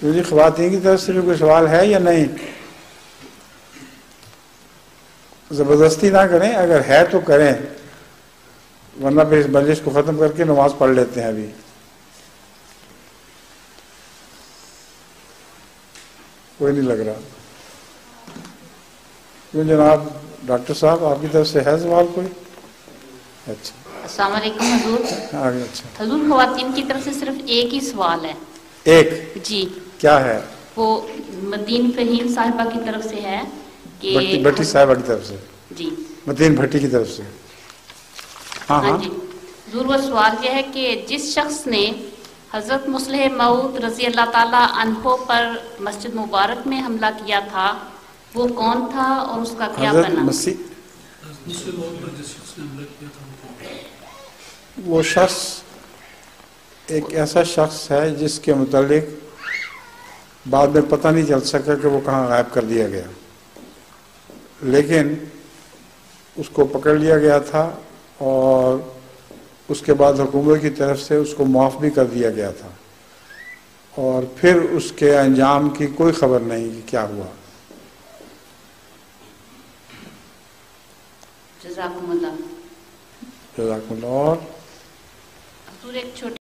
جی خواتین کی طرف سے بھی کوئی سوال ہے یا نہیں؟ زبردستی نہ کریں، اگر ہے تو کریں، ورنہ پھر اس مجلس کو ختم کر کے نماز پڑھ لیتے ہیں ابھی. کوئی نہیں لگ رہا. کیوں جناب ڈاکٹر صاحب آپ کی طرف سے ہے سوال کوئی؟ اچھا السلام علیکم حضور. اچھا حضور خواتین کی طرف سے صرف ایک ہی سوال ہے. ایک؟ جی. کیا ہے؟ وہ مدین فہیم صاحبہ کی طرف سے ہے کہ بٹی صاحبہ کی طرف سے. جی. مدین بھٹی کی طرف سے. ہاں جی. حضور وہ سوال یہ ہے کہ جس شخص نے حضرت مصلح موعود رضی اللہ تعالیٰ عنہ پر مسجد مبارک میں حملہ کیا تھا وہ کون تھا اور اس کا کیا حضرت بنا؟ وہ شخص ایک ایسا شخص ہے جس کے متعلق بعد میں پتہ نہیں چل سکا کہ وہ کہاں غائب کر دیا گیا، لیکن اس کو پکڑ لیا گیا تھا اور اس کے بعد حکومت کی طرف سے اس کو معاف بھی کر دیا گیا تھا، اور پھر اس کے انجام کی کوئی خبر نہیں کہ کیا ہوا. جزاکم اللہ. جزاکم اللہ. اور حضور ایک چھوٹی